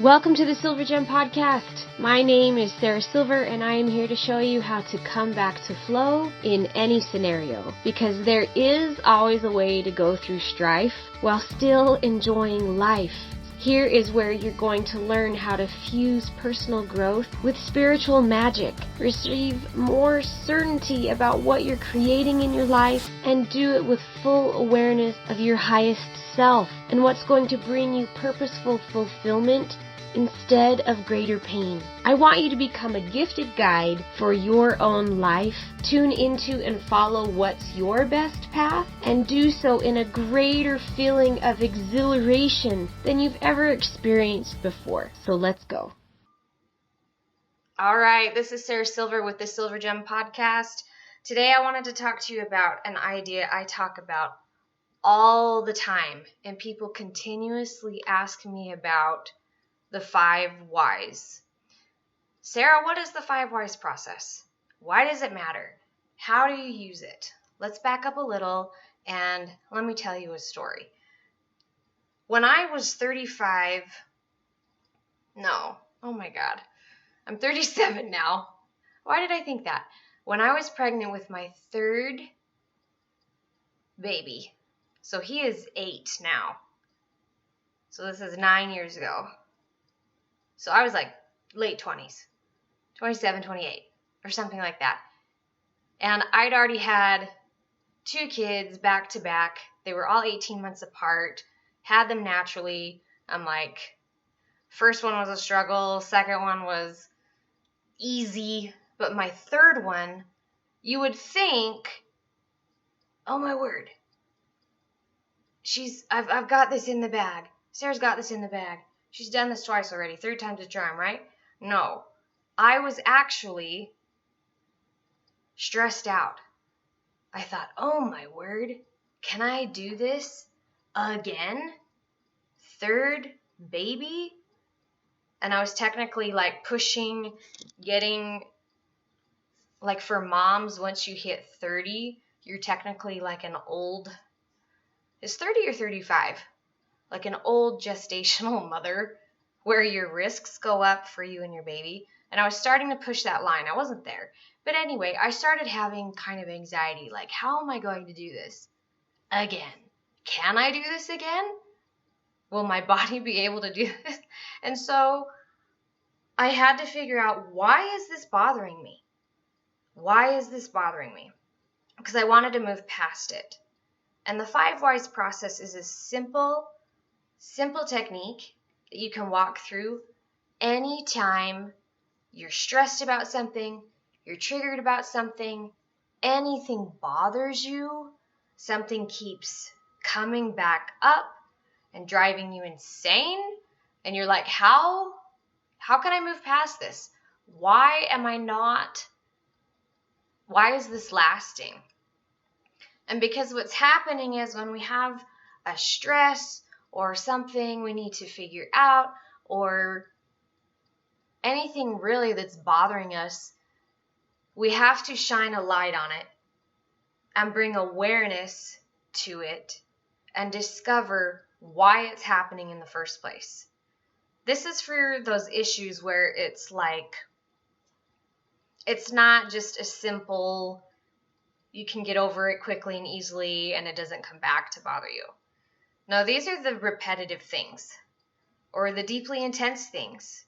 Welcome to the Silver Gem Podcast. My name is Sarah Silver, and I am here to show you how to come back to flow in any scenario, because there is always a way to go through strife while still enjoying life. Here is where you're going to learn how to fuse personal growth with spiritual magic, receive more certainty about what you're creating in your life, and do it with full awareness of your highest self and what's going to bring you purposeful fulfillment instead of greater pain. I want you to become a gifted guide for your own life. Tune into and follow what's your best path, and do so in a greater feeling of exhilaration than you've ever experienced before. So let's go. All right, this is Sarah Silver with the Silver Gem Podcast. Today I wanted to talk to you about an idea I talk about all the time, and people continuously ask me about the 5 whys. Sarah, what is the 5 whys process? Why does it matter? How do you use it? Let's back up a little and let me tell you a story. When I was I'm 37 now. Why did I think that? When I was pregnant with my 3rd baby, so he is 8 now. So this is 9 years ago. So I was like late 20s, 27, 28, or something like that. And I'd already had 2 kids back to back. They were all 18 months apart, had them naturally. I'm like, first one was a struggle, second one was easy, but my 3rd one, you would think, oh my word, I've got this in the bag. Sarah's got this in the bag. She's done this twice already. 3rd time's a charm, right? No. I was actually stressed out. I thought, oh my word, can I do this again? 3rd baby? And I was technically like pushing, getting, like for moms, once you hit 30, you're technically like an old, is 30 or 35? Like an old gestational mother, where your risks go up for you and your baby. And I was starting to push that line. I wasn't there. But anyway, I started having kind of anxiety, like, how am I going to do this again? Can I do this again? Will my body be able to do this? And so I had to figure out, why is this bothering me? Why is this bothering me? Because I wanted to move past it. And the 5 whys process is a simple technique that you can walk through anytime you're stressed about something, you're triggered about something, anything bothers you, something keeps coming back up and driving you insane, and you're like, how can I move past this? Why is this lasting? And because what's happening is, when we have a stress or something we need to figure out, or anything really that's bothering us, we have to shine a light on it and bring awareness to it and discover why it's happening in the first place. This is for those issues where it's like, it's not just a simple, you can get over it quickly and easily and it doesn't come back to bother you. No, these are the repetitive things, or the deeply intense things,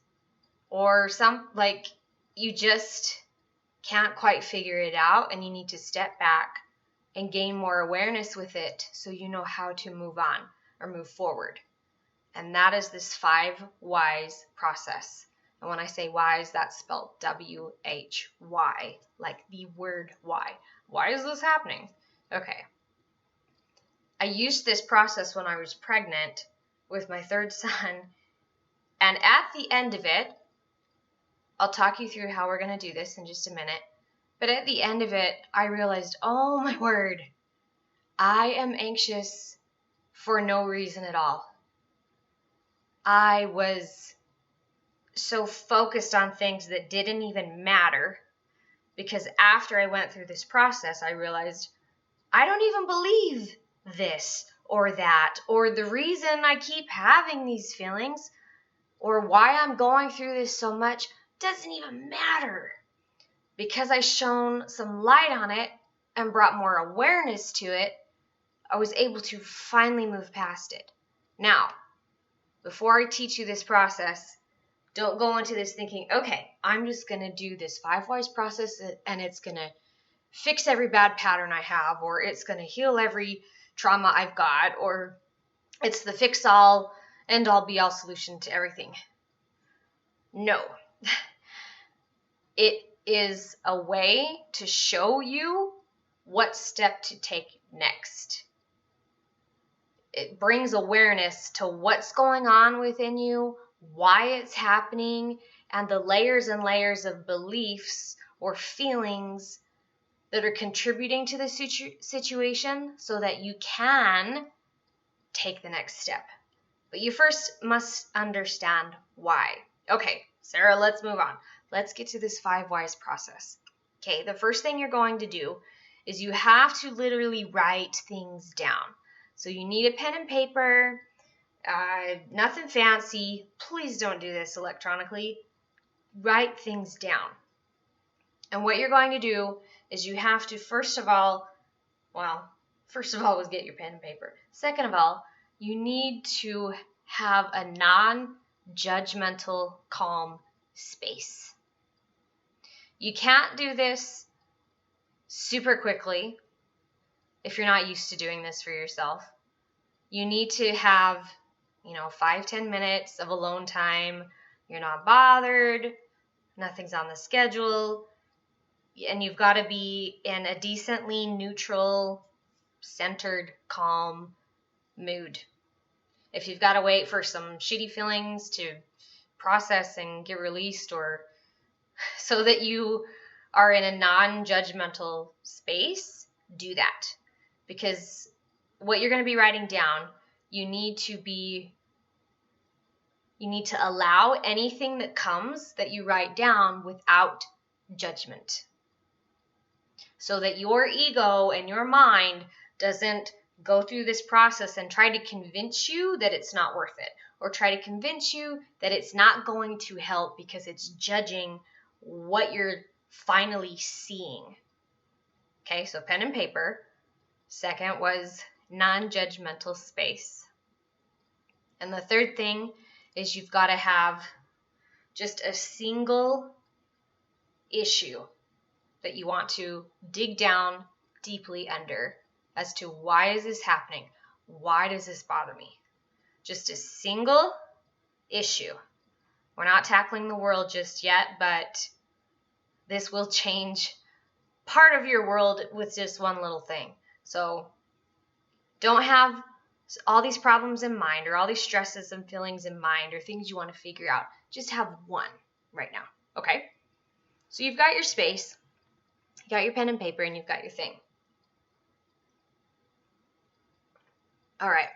or some, like, you just can't quite figure it out and you need to step back and gain more awareness with it so you know how to move on or move forward. And that is this 5 whys process. And when I say whys, that's spelled W-H-Y, like the word why. Why is this happening? Okay. I used this process when I was pregnant with my 3rd son, and at the end of it, I'll talk you through how we're going to do this in just a minute, but at the end of it, I realized, oh my word, I am anxious for no reason at all. I was so focused on things that didn't even matter, because after I went through this process, I realized I don't even believe this or that, or the reason I keep having these feelings, or why I'm going through this so much doesn't even matter. Because I shone some light on it and brought more awareness to it, I was able to finally move past it. Now, before I teach you this process, don't go into this thinking, okay, I'm just going to do this 5 whys process and it's going to fix every bad pattern I have, or it's going to heal every trauma I've got, or it's the fix-all, end-all, be-all solution to everything. No. It is a way to show you what step to take next. It brings awareness to what's going on within you, why it's happening, and the layers and layers of beliefs or feelings that are contributing to the situation so that you can take the next step. But you first must understand why. Okay, Sarah, let's move on. Let's get to this 5 whys process. Okay, the first thing you're going to do is you have to literally write things down. So you need a pen and paper, nothing fancy. Please don't do this electronically. Write things down. And what you're going to do is you have to, first of all was get your pen and paper. Second of all, you need to have a non-judgmental, calm space. You can't do this super quickly if you're not used to doing this for yourself. You need to have, 5-10 minutes of alone time. You're not bothered. Nothing's on the schedule. And you've got to be in a decently neutral, centered, calm mood. If you've got to wait for some shitty feelings to process and get released, or so that you are in a non-judgmental space, do that. Because what you're going to be writing down, you need to allow anything that comes that you write down without judgment. So that your ego and your mind doesn't go through this process and try to convince you that it's not worth it, or try to convince you that it's not going to help because it's judging what you're finally seeing. Okay, so pen and paper. Second was non-judgmental space. And the third thing is you've got to have just a single issue that you want to dig down deeply under as to why is this happening? Why does this bother me? Just a single issue. We're not tackling the world just yet, but this will change part of your world with just one little thing. So don't have all these problems in mind, or all these stresses and feelings in mind, or things you want to figure out. Just have one right now, okay? So you've got your space, you got your pen and paper, and you've got your thing. All right.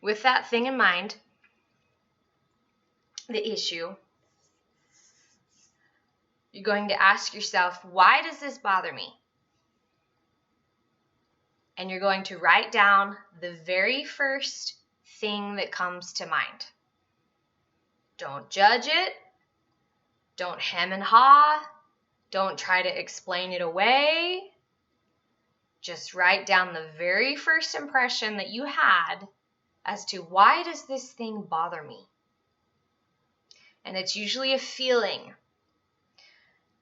With that thing in mind, the issue, you're going to ask yourself, why does this bother me? And you're going to write down the very first thing that comes to mind. Don't judge it. Don't hem and haw. Don't try to explain it away. Just write down the very first impression that you had as to why does this thing bother me? And it's usually a feeling.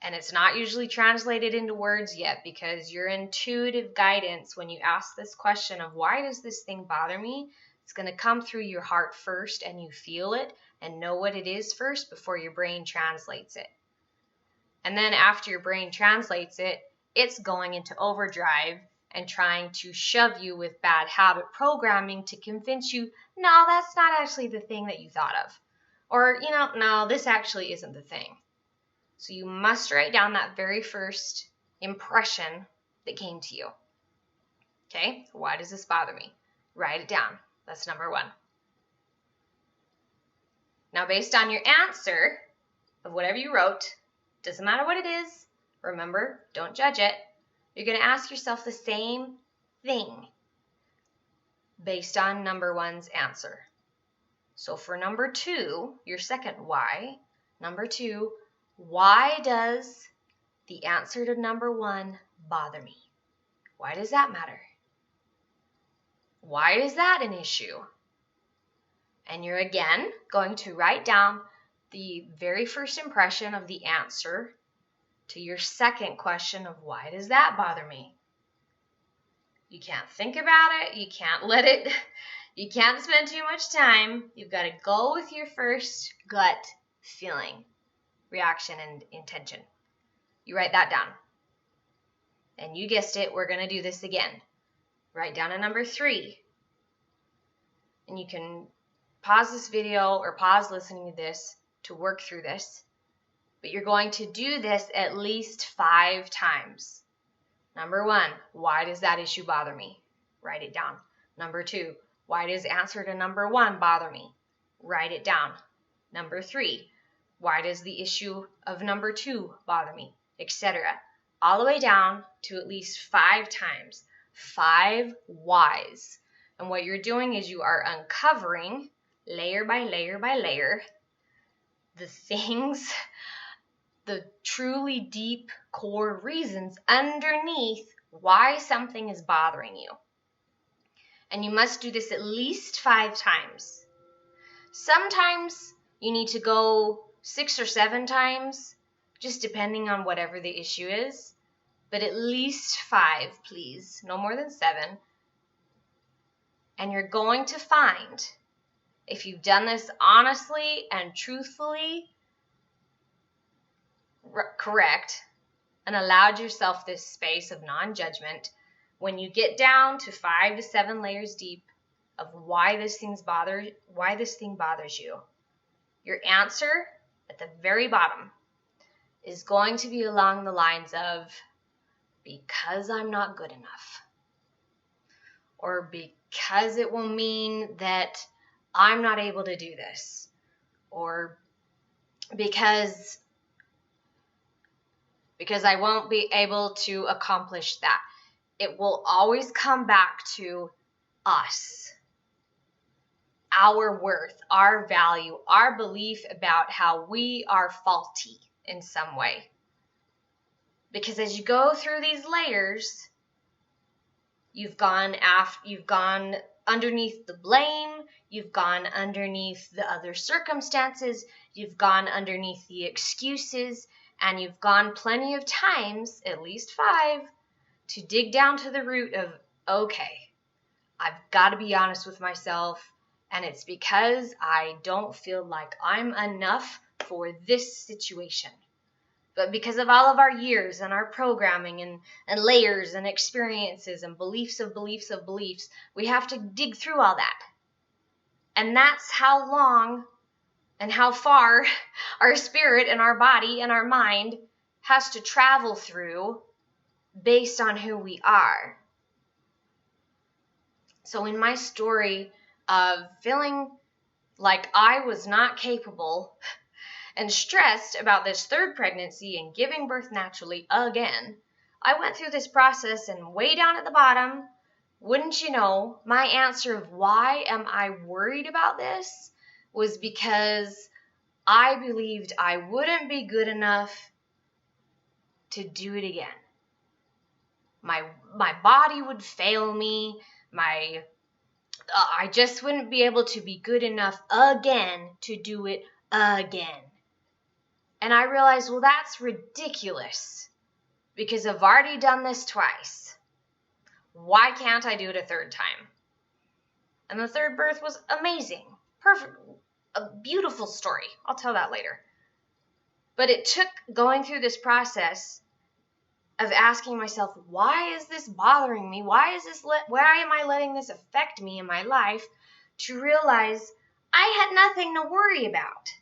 And it's not usually translated into words yet, because your intuitive guidance, when you ask this question of why does this thing bother me, it's going to come through your heart first, and you feel it and know what it is first before your brain translates it. And then after your brain translates it, it's going into overdrive and trying to shove you with bad habit programming to convince you, no, that's not actually the thing that you thought of. Or, no, this actually isn't the thing. So you must write down that very first impression that came to you. Okay, why does this bother me? Write it down. That's number 1. Now, based on your answer of whatever you wrote, doesn't matter what it is, remember, don't judge it. You're going to ask yourself the same thing based on number 1's answer. So for number 2, your second why, number 2, why does the answer to number 1 bother me? Why does that matter? Why is that an issue? And you're again going to write down the very first impression of the answer to your second question of why does that bother me? You can't think about it. You can't you can't spend too much time. You've got to go with your first gut feeling, reaction, and intention. You write that down. And you guessed it, we're going to do this again. Write down a number 3. And you can pause this video or pause listening to this to work through this. But you're going to do this at least 5 times. Number 1, why does that issue bother me? Write it down. Number 2, why does answer to number 1 bother me? Write it down. Number 3, why does the issue of number 2 bother me? Etc. All the way down to at least 5 times. 5 whys. And what you're doing is you are uncovering layer by layer by layer the things, the truly deep core reasons underneath why something is bothering you. And you must do this at least 5 times. Sometimes you need to go 6 or 7 times, just depending on whatever the issue is. But at least 5, please. No more than 7. And you're going to find, if you've done this honestly and truthfully, correct, and allowed yourself this space of non-judgment, when you get down to 5 to 7 layers deep of why this thing bothers you, your answer at the very bottom is going to be along the lines of, because I'm not good enough, or because it will mean that I'm not able to do this, or because I won't be able to accomplish that. It will always come back to us, our worth, our value, our belief about how we are faulty in some way. Because as you go through these layers, you've gone underneath the blame, you've gone underneath the other circumstances, you've gone underneath the excuses, and you've gone plenty of times, at least 5, to dig down to the root of, okay, I've got to be honest with myself, and it's because I don't feel like I'm enough for this situation. But because of all of our years and our programming and layers and experiences and beliefs, we have to dig through all that. And that's how long and how far our spirit and our body and our mind has to travel through based on who we are. So in my story of feeling like I was not capable and stressed about this 3rd pregnancy and giving birth naturally again, I went through this process, and way down at the bottom, wouldn't you know, my answer of why am I worried about this was because I believed I wouldn't be good enough to do it again. My body would fail me. I just wouldn't be able to be good enough again to do it again. And I realized, well, that's ridiculous because I've already done this twice. Why can't I do it a 3rd time? And the 3rd birth was amazing. Perfect. A beautiful story. I'll tell that later. But it took going through this process of asking myself, why is this bothering me? Why am I letting this affect me in my life? To realize I had nothing to worry about.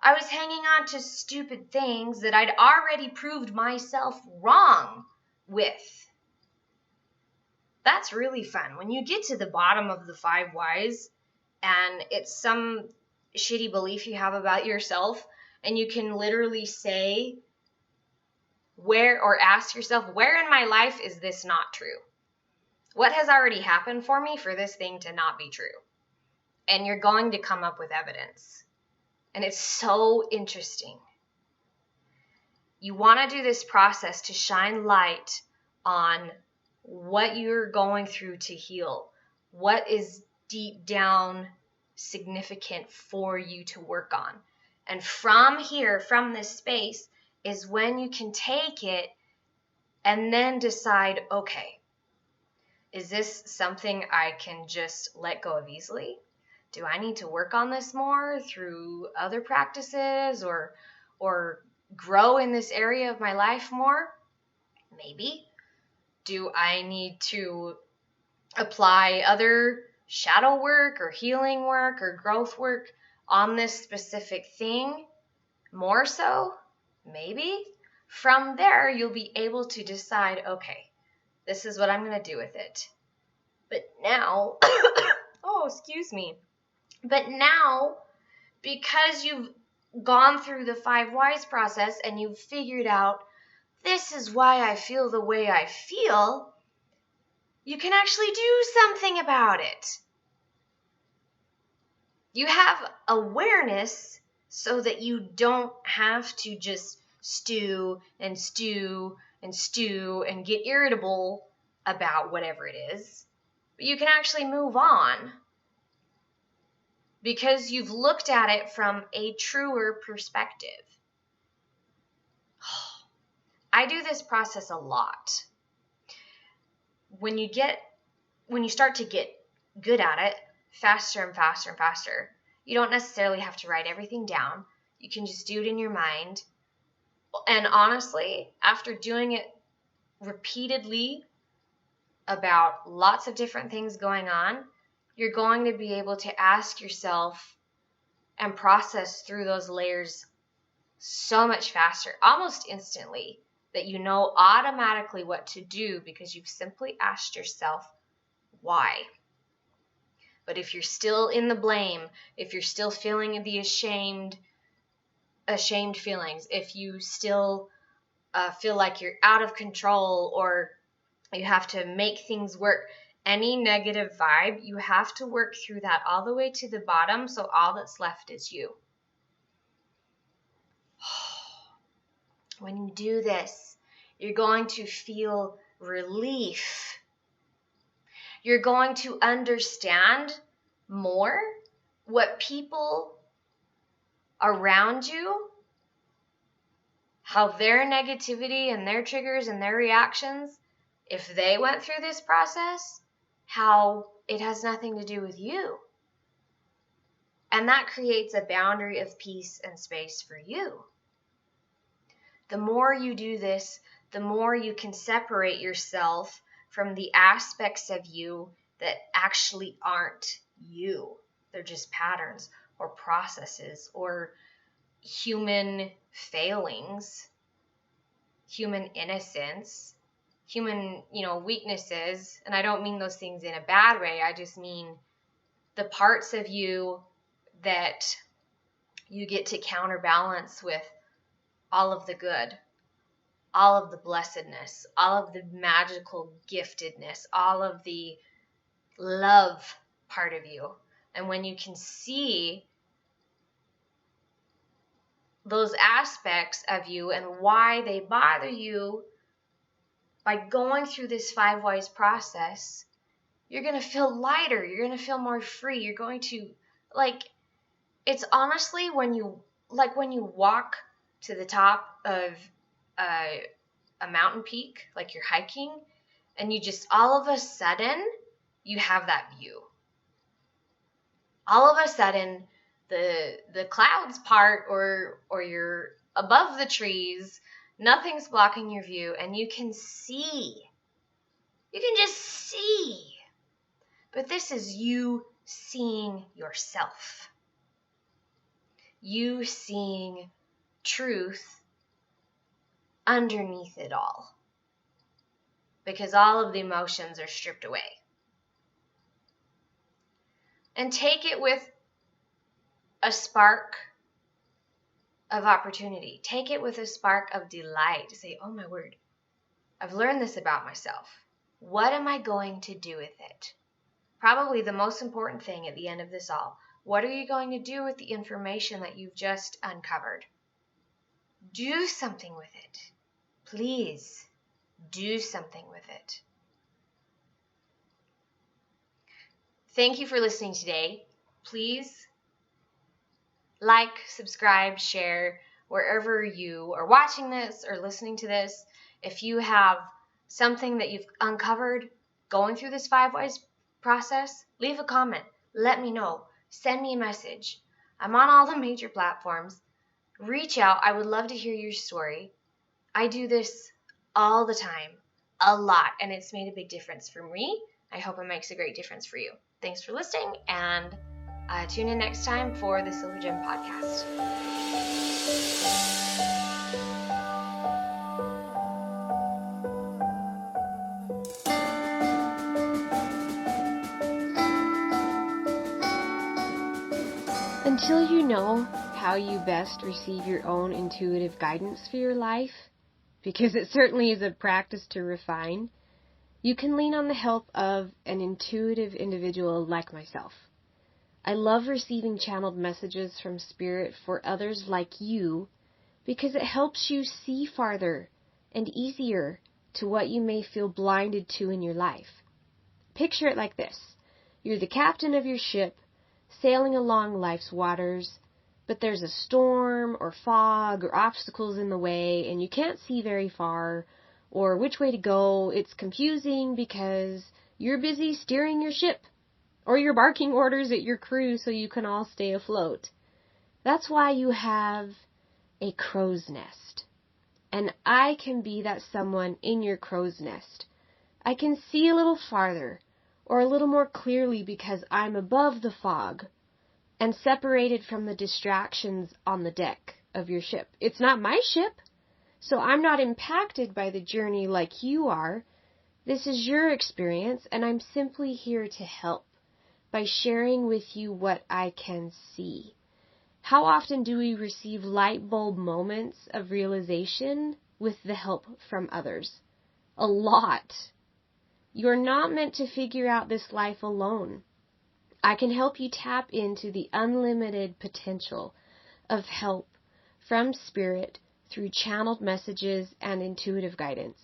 I was hanging on to stupid things that I'd already proved myself wrong with. That's really fun. When you get to the bottom of the 5 whys, and it's some shitty belief you have about yourself, and you can literally say, ask yourself, where in my life is this not true? What has already happened for me for this thing to not be true? and you're going to come up with evidence. And it's so interesting. You want to do this process to shine light on what you're going through to heal. What is deep down significant for you to work on. And from here, from this space, is when you can take it and then decide, okay, is this something I can just let go of easily? Do I need to work on this more through other practices or grow in this area of my life more? Maybe. Do I need to apply other shadow work or healing work or growth work on this specific thing more so? Maybe. From there, you'll be able to decide, okay, this is what I'm going to do with it. But now, oh, excuse me. But now, because you've gone through the 5 whys process and you've figured out this is why I feel the way I feel, you can actually do something about it. You have awareness so that you don't have to just stew and get irritable about whatever it is. But you can actually move on because you've looked at it from a truer perspective. I do this process a lot. When you start to get good at it, faster and faster and faster, you don't necessarily have to write everything down. You can just do it in your mind. And honestly, after doing it repeatedly about lots of different things going on, you're going to be able to ask yourself and process through those layers so much faster, almost instantly, that you know automatically what to do because you've simply asked yourself why. But if you're still in the blame, if you're still feeling the ashamed feelings, if you still feel like you're out of control or you have to make things work, any negative vibe, you have to work through that all the way to the bottom so all that's left is you. When you do this, you're going to feel relief. You're going to understand more what people around you, how their negativity and their triggers and their reactions, if they went through this process, how it has nothing to do with you. And that creates a boundary of peace and space for you. The more you do this, the more you can separate yourself from the aspects of you that actually aren't you. They're just patterns or processes or human failings, human innocence, human, weaknesses. And I don't mean those things in a bad way. I just mean the parts of you that you get to counterbalance with all of the good, all of the blessedness, all of the magical giftedness, all of the love part of you. And when you can see those aspects of you and why they bother you by going through this 5 whys process, you're going to feel lighter. You're going to feel more free. You're going to, it's honestly when you walk to the top of a mountain peak, like you're hiking, and you just all of a sudden, you have that view. All of a sudden, the clouds part or you're above the trees, nothing's blocking your view, and you can see. You can just see. But this is you seeing yourself. You seeing truth underneath it all. Because all of the emotions are stripped away. And take it with a spark of opportunity. Take it with a spark of delight. Say, oh my word, I've learned this about myself. What am I going to do with it? Probably the most important thing at the end of this all. What are you going to do with the information that you've just uncovered? Do something with it. Please do something with it. Thank you for listening today. Please like, subscribe, share wherever you are watching this or listening to this. If you have something that you've uncovered going through this 5 whys process, leave a comment. Let me know. Send me a message. I'm on all the major platforms. Reach out. I would love to hear your story. I do this all the time, a lot, and it's made a big difference for me. I hope it makes a great difference for you. Thanks for listening, and tune in next time for the Silver Gem Podcast. Until you know how you best receive your own intuitive guidance for your life, because it certainly is a practice to refine, you can lean on the help of an intuitive individual like myself. I love receiving channeled messages from Spirit for others like you because it helps you see farther and easier to what you may feel blinded to in your life. Picture it like this. You're the captain of your ship, sailing along life's waters, but there's a storm or fog or obstacles in the way and you can't see very far or which way to go. It's confusing because you're busy steering your ship or you're barking orders at your crew so you can all stay afloat. That's why you have a crow's nest. And I can be that someone in your crow's nest. I can see a little farther or a little more clearly because I'm above the fog and separated from the distractions on the deck of your ship. It's not my ship, so I'm not impacted by the journey like you are. This is your experience, and I'm simply here to help by sharing with you what I can see. How often do we receive light bulb moments of realization with the help from others? A lot. You're not meant to figure out this life alone. I can help you tap into the unlimited potential of help from Spirit through channeled messages and intuitive guidance.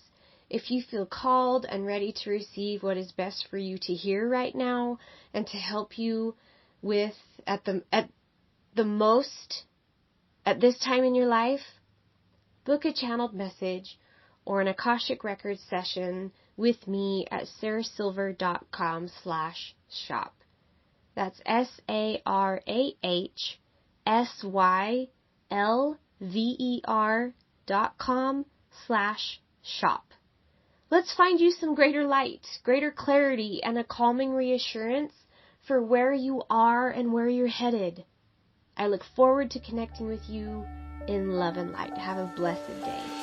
If you feel called and ready to receive what is best for you to hear right now and to help you with at this time in your life, book a channeled message or an Akashic Records session with me at sarahsilver.com/shop. That's SARAHSYLVER.com/shop. Let's find you some greater light, greater clarity, and a calming reassurance for where you are and where you're headed. I look forward to connecting with you in love and light. Have a blessed day.